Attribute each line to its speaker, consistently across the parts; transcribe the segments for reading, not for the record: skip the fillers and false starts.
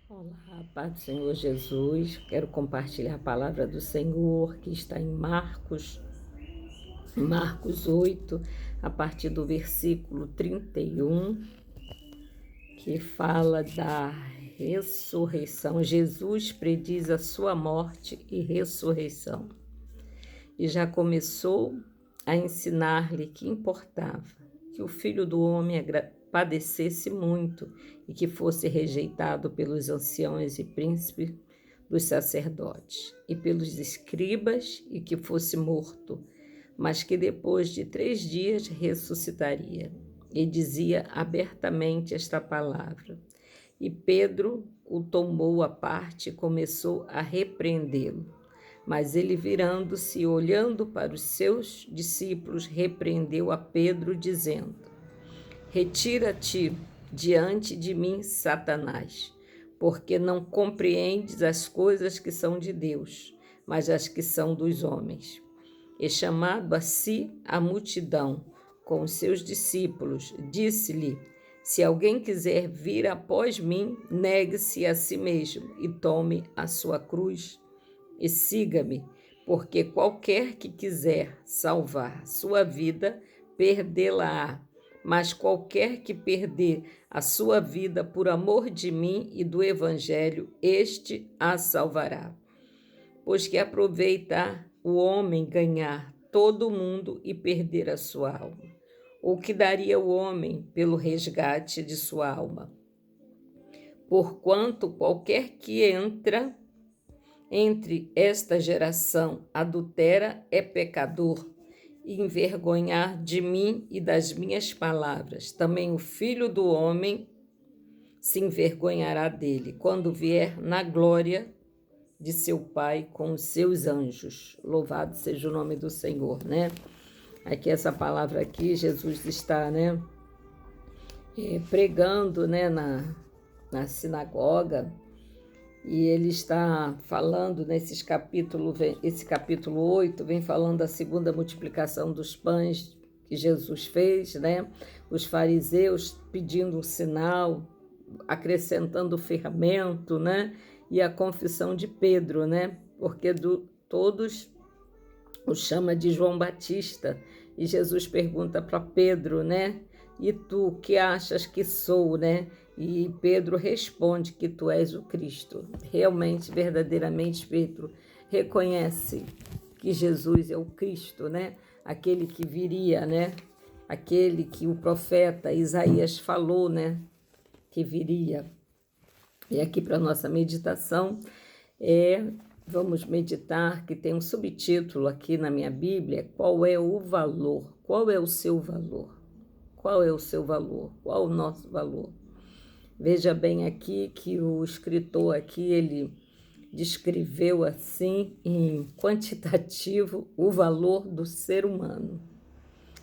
Speaker 1: Olá, paz do Senhor Jesus. Quero compartilhar a palavra do Senhor que está em Marcos 8, a partir do versículo 31, que fala da ressurreição. Jesus prediz a sua morte e ressurreição. E já começou a ensinar-lhe que importava que o Filho do Homem padecesse muito e que fosse rejeitado pelos anciãos e príncipes dos sacerdotes e pelos escribas e que fosse morto, mas que depois de 3 dias ressuscitaria. E dizia abertamente esta palavra. E Pedro o tomou à parte e começou a repreendê-lo. Mas ele, virando-se e olhando para os seus discípulos, repreendeu a Pedro, dizendo: Retira-te diante de mim, Satanás, porque não compreendes as coisas que são de Deus, mas as que são dos homens. E chamado a si a multidão, com os seus discípulos, disse-lhe: Se alguém quiser vir após mim, negue-se a si mesmo e tome a sua cruz e siga-me, porque qualquer que quiser salvar sua vida, perdê-la-á. Mas qualquer que perder a sua vida por amor de mim e do Evangelho, este a salvará. Pois que aproveita o homem ganhar todo o mundo e perder a sua alma? Ou que daria o homem pelo resgate de sua alma? Porquanto qualquer que entra entre esta geração adultera é pecador, e envergonhar de mim e das minhas palavras. Também o Filho do Homem se envergonhará dele, quando vier na glória de seu Pai com os seus anjos. Louvado seja o nome do Senhor, né? Aqui essa palavra aqui, Jesus está, pregando, na sinagoga, e ele está falando esse capítulo 8, vem falando da segunda multiplicação dos pães que Jesus fez, Os fariseus pedindo um sinal, acrescentando o fermento, E a confissão de Pedro, Porque todos o chama de João Batista. E Jesus pergunta para Pedro, E tu, que achas que sou, E Pedro responde que tu és o Cristo. Realmente, verdadeiramente, Pedro reconhece que Jesus é o Cristo, Aquele que viria, Aquele que o profeta Isaías falou, Que viria. E aqui para a nossa meditação, vamos meditar, que tem um subtítulo aqui na minha Bíblia: qual é o valor? Qual é o seu valor? Qual é o seu valor? Qual o nosso valor? Veja bem aqui que o escritor aqui, ele descreveu assim, em quantitativo, o valor do ser humano,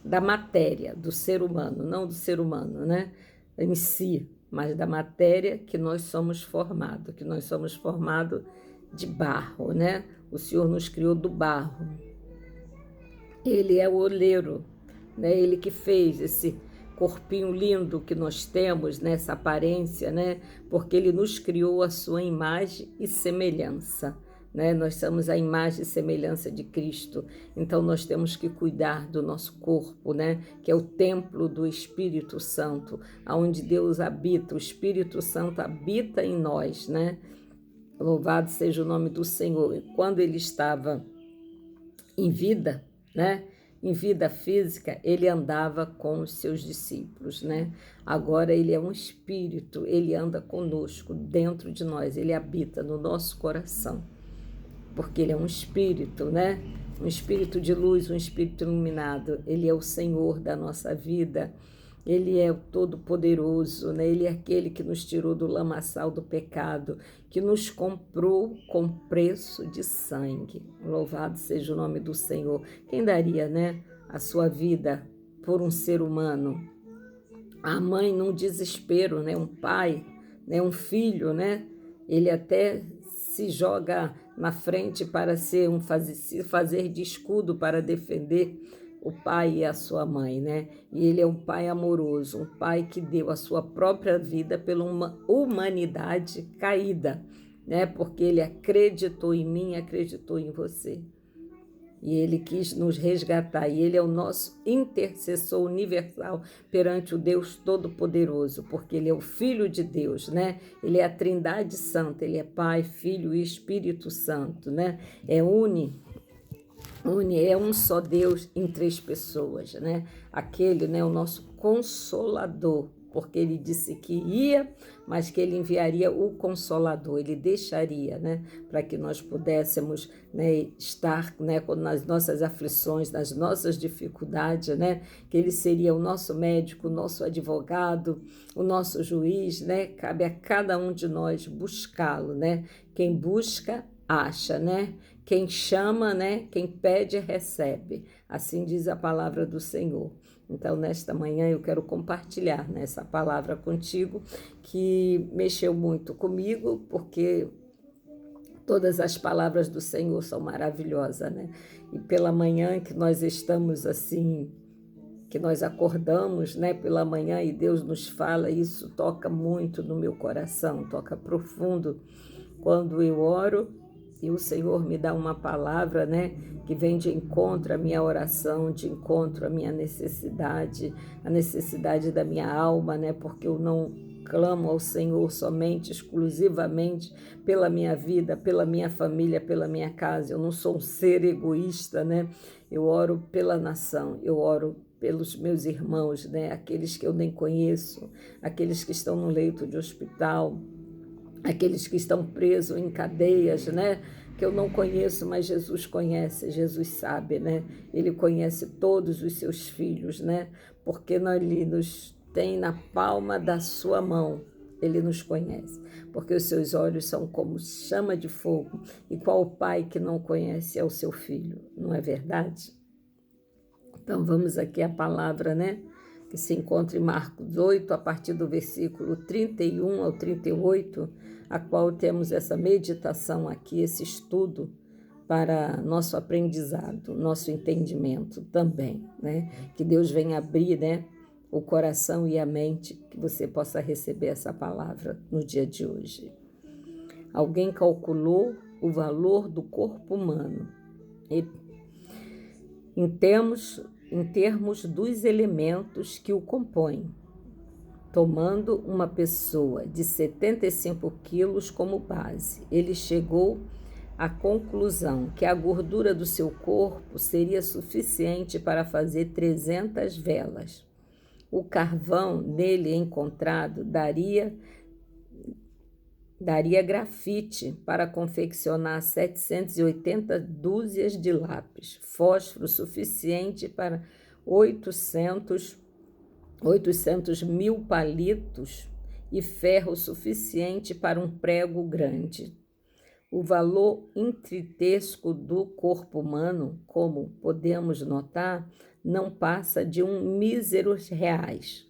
Speaker 1: da matéria do ser humano, não do ser humano, em si, mas da matéria que nós somos formados, de barro, O Senhor nos criou do barro. Ele é o oleiro, Ele que fez esse corpinho lindo que nós temos, essa aparência, Porque Ele nos criou a sua imagem e semelhança, Nós somos a imagem e semelhança de Cristo, então nós temos que cuidar do nosso corpo, Que é o templo do Espírito Santo, onde Deus habita, o Espírito Santo habita em nós, Louvado seja o nome do Senhor. E quando Ele estava em vida, em vida física, ele andava com os seus discípulos, Agora ele é um espírito, ele anda conosco, dentro de nós, ele habita no nosso coração, porque ele é um espírito, Um espírito de luz, um espírito iluminado. Ele é o Senhor da nossa vida, ele é o Todo-Poderoso, Ele é aquele que nos tirou do lamaçal do pecado, que nos comprou com preço de sangue. Louvado seja o nome do Senhor. Quem daria, a sua vida por um ser humano? A mãe num desespero, um pai, um filho, Ele até se joga na frente para se fazer de escudo para defender o pai e a sua mãe, né? E ele é um pai amoroso, um pai que deu a sua própria vida pela uma humanidade caída, né? Porque ele acreditou em mim, acreditou em você. E ele quis nos resgatar, e ele é o nosso intercessor universal perante o Deus Todo-Poderoso, porque ele é o Filho de Deus, né? Ele é a Trindade Santa, ele é Pai, Filho e Espírito Santo, né? É um só Deus em três pessoas, né? Aquele, né, o nosso Consolador, porque ele disse que ia, mas que ele enviaria o Consolador, ele deixaria, né, para que nós pudéssemos, né, estar, né, nas nossas aflições, nas nossas dificuldades, né, que ele seria o nosso médico, o nosso advogado, o nosso juiz, né? Cabe a cada um de nós buscá-lo, né? Quem busca, acha, né? Quem chama, né? Quem pede, recebe. Assim diz a palavra do Senhor. Então, nesta manhã, eu quero compartilhar nessa palavra contigo, que mexeu muito comigo, porque todas as palavras do Senhor são maravilhosas, né? E pela manhã que nós estamos assim, que nós acordamos, né, pela manhã e Deus nos fala, isso toca muito no meu coração, toca profundo quando eu oro e o Senhor me dá uma palavra, né, que vem de encontro à minha oração, de encontro à minha necessidade, a necessidade da minha alma, né, porque eu não clamo ao Senhor somente, exclusivamente pela minha vida, pela minha família, pela minha casa. Eu não sou um ser egoísta, né? Eu oro pela nação, eu oro pelos meus irmãos, né? Aqueles que eu nem conheço, aqueles que estão no leito de hospital, aqueles que estão presos em cadeias, né? Que eu não conheço, mas Jesus conhece, Jesus sabe, né? Ele conhece todos os seus filhos, né? Porque Ele nos tem na palma da sua mão. Ele nos conhece, porque os seus olhos são como chama de fogo. E qual pai que não conhece é o seu filho, não é verdade? Então vamos aqui à palavra, né? Que se encontra em Marcos 8, a partir do versículo 31 ao 38, a qual temos essa meditação aqui, esse estudo para nosso aprendizado, nosso entendimento também, né? Que Deus venha abrir, né, o coração e a mente, que você possa receber essa palavra no dia de hoje. Alguém calculou o valor do corpo humano e, em termos dos elementos que o compõem, tomando uma pessoa de 75 quilos como base. Ele chegou à conclusão que a gordura do seu corpo seria suficiente para fazer 300 velas. O carvão nele encontrado daria grafite para confeccionar 780 dúzias de lápis, fósforo suficiente para 800 mil palitos e ferro suficiente para um prego grande. O valor intrínseco do corpo humano, como podemos notar, não passa de míseros reais.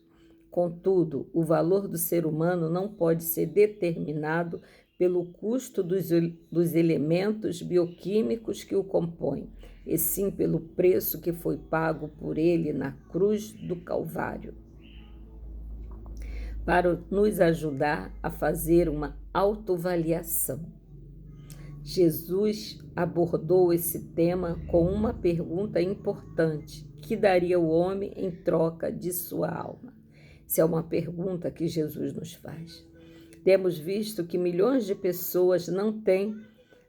Speaker 1: Contudo, o valor do ser humano não pode ser determinado pelo custo dos elementos bioquímicos que o compõem, e sim pelo preço que foi pago por ele na cruz do Calvário. Para nos ajudar a fazer uma autoavaliação, Jesus abordou esse tema com uma pergunta importante: que daria o homem em troca de sua alma? Essa é uma pergunta que Jesus nos faz. Temos visto que milhões de pessoas não têm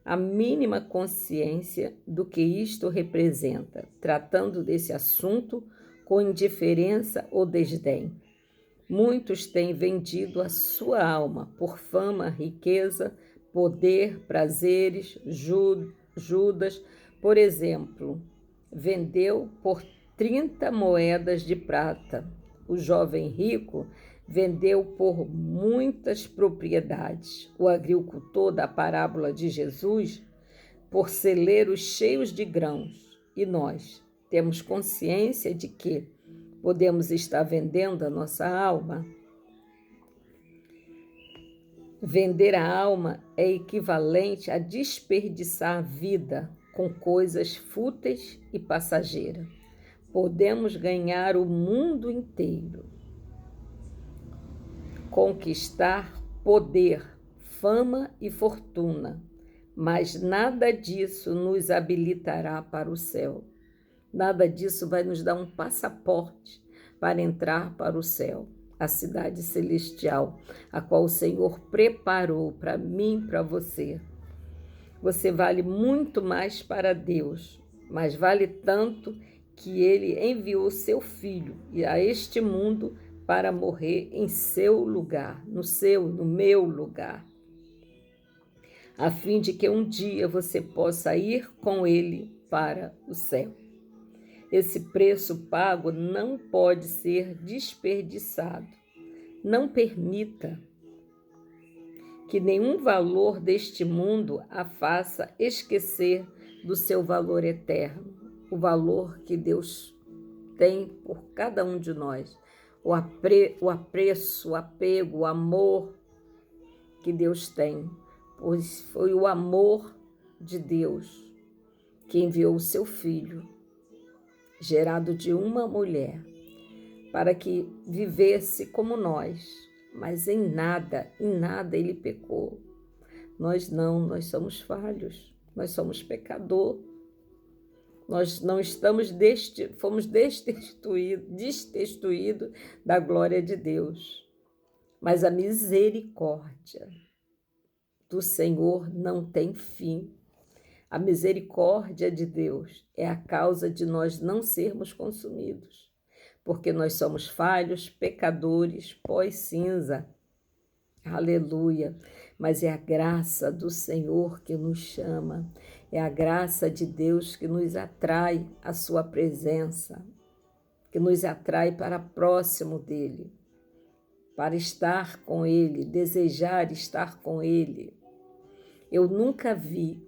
Speaker 1: a mínima consciência do que isto representa, tratando desse assunto com indiferença ou desdém. Muitos têm vendido a sua alma por fama, riqueza, poder, prazeres. Judas, por exemplo, vendeu por 30 moedas de prata. O jovem rico vendeu por muitas propriedades. O agricultor da parábola de Jesus, por celeiros cheios de grãos. E nós temos consciência de que podemos estar vendendo a nossa alma? Vender a alma é equivalente a desperdiçar a vida com coisas fúteis e passageiras. Podemos ganhar o mundo inteiro, conquistar poder, fama e fortuna, mas nada disso nos habilitará para o céu. Nada disso vai nos dar um passaporte para entrar para o céu, a cidade celestial, a qual o Senhor preparou para mim e para você. Você vale muito mais para Deus, mas vale tanto que Ele enviou seu Filho a este mundo para morrer em seu lugar, no meu lugar, a fim de que um dia você possa ir com Ele para o céu. Esse preço pago não pode ser desperdiçado. Não permita que nenhum valor deste mundo a faça esquecer do seu valor eterno, o valor que Deus tem por cada um de nós, o apreço, o apego, o amor que Deus tem, pois foi o amor de Deus que enviou o seu Filho, gerado de uma mulher, para que vivesse como nós, mas em nada ele pecou. Nós não, nós somos falhos, nós somos pecador. Nós não estamos fomos destituídos da glória de Deus. Mas a misericórdia do Senhor não tem fim. A misericórdia de Deus é a causa de nós não sermos consumidos, porque nós somos falhos, pecadores, pó e cinza. Aleluia! Mas é a graça do Senhor que nos chama, é a graça de Deus que nos atrai à sua presença, que nos atrai para próximo dEle, para estar com Ele, desejar estar com Ele. Eu nunca vi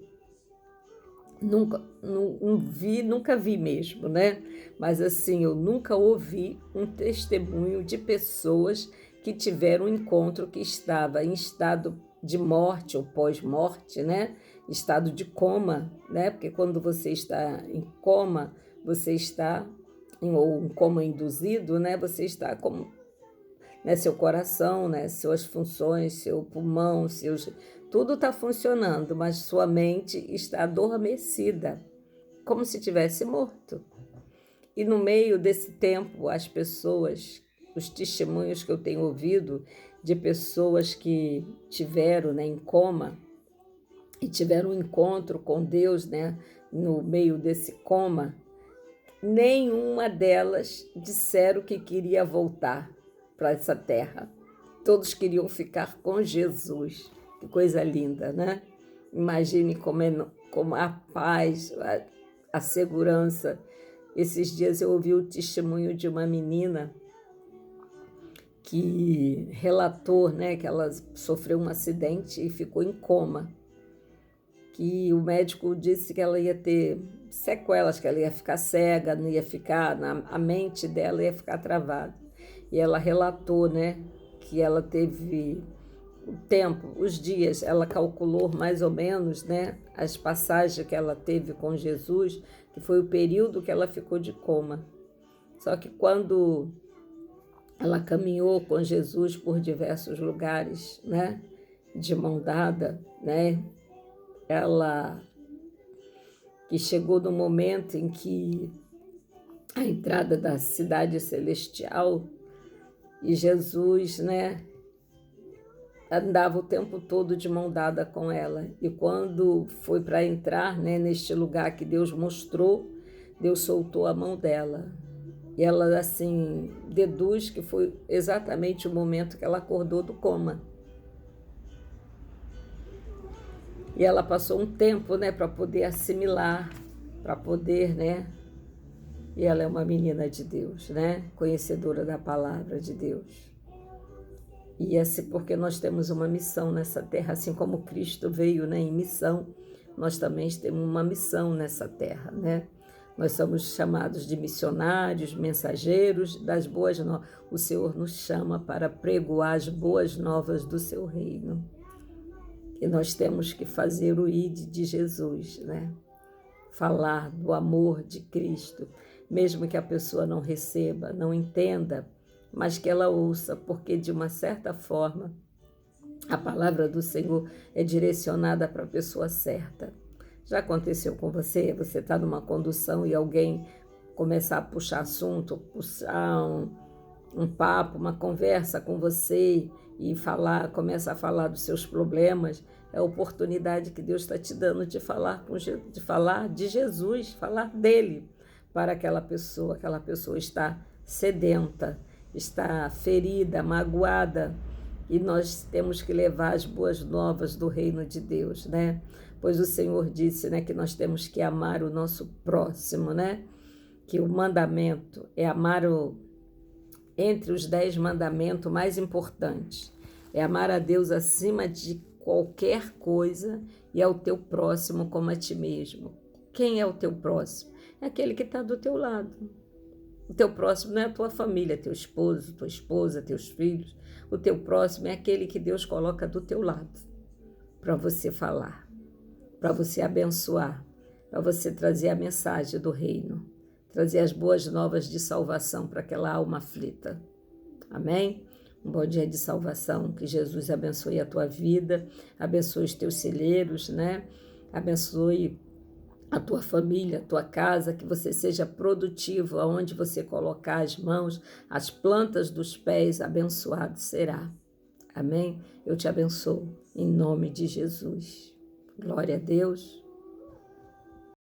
Speaker 1: mesmo, né? Mas assim, eu nunca ouvi um testemunho de pessoas que tiveram um encontro que estava em estado de morte ou pós-morte, né? Estado de coma, né? Porque quando você está em coma, você está ou um coma induzido, né? Você está como, né? Seu coração, né? Suas funções, seu pulmão, tudo está funcionando, mas sua mente está adormecida, como se tivesse morto. E no meio desse tempo, as pessoas, os testemunhos que eu tenho ouvido de pessoas que tiveram, né, em coma e tiveram um encontro com Deus, né, no meio desse coma, nenhuma delas disseram que queria voltar para essa terra. Todos queriam ficar com Jesus. Que coisa linda, né? Imagine como a paz, a segurança. Esses dias eu ouvi o testemunho de uma menina que relatou, né, que ela sofreu um acidente e ficou em coma. Que o médico disse que ela ia ter sequelas, que ela ia ficar cega, não ia ficar, a mente dela ia ficar travada. E ela relatou, né, que ela teve o tempo, os dias, ela calculou mais ou menos, né, as passagens que ela teve com Jesus, que foi o período que ela ficou de coma. Só que quando ela caminhou com Jesus por diversos lugares, né, de mão dada, né, ela que chegou no momento em que a entrada da cidade celestial e Jesus, né, andava o tempo todo de mão dada com ela. E quando foi para entrar, né, neste lugar que Deus mostrou, Deus soltou a mão dela. E ela, assim, deduz que foi exatamente o momento que ela acordou do coma. E ela passou um tempo, né, para poder assimilar, para poder, né? E ela é uma menina de Deus, né? Conhecedora da palavra de Deus. E assim, porque nós temos uma missão nessa terra, assim como Cristo veio, né, em missão, nós também temos uma missão nessa terra, né? Nós somos chamados de missionários, mensageiros das boas novas. O Senhor nos chama para pregoar as boas novas do seu reino. E nós temos que fazer o ID de Jesus, né? Falar do amor de Cristo, mesmo que a pessoa não receba, não entenda, mas que ela ouça, porque de uma certa forma a palavra do Senhor é direcionada para a pessoa certa. Já aconteceu com você? Você está numa condução e alguém começar a puxar assunto, puxar um papo, uma conversa com você e começa a falar dos seus problemas, é a oportunidade que Deus está te dando de falar de Jesus, falar dele para aquela pessoa. Aquela pessoa está sedenta, está ferida, magoada, e nós temos que levar as boas novas do reino de Deus, né? Pois o Senhor disse, né, que nós temos que amar o nosso próximo, né? Que o mandamento é entre os 10 mandamentos mais importantes. É amar a Deus acima de qualquer coisa e ao teu próximo como a ti mesmo. Quem é o teu próximo? É aquele que está do teu lado. O teu próximo não é a tua família, teu esposo, tua esposa, teus filhos. O teu próximo é aquele que Deus coloca do teu lado para você falar, para você abençoar, para você trazer a mensagem do reino, trazer as boas novas de salvação para aquela alma aflita. Amém? Um bom dia de salvação, que Jesus abençoe a tua vida, abençoe os teus celeiros, né? Abençoe a tua família, a tua casa, que você seja produtivo, aonde você colocar as mãos, as plantas dos pés, abençoado será. Amém? Eu te abençoo, em nome de Jesus. Glória a Deus.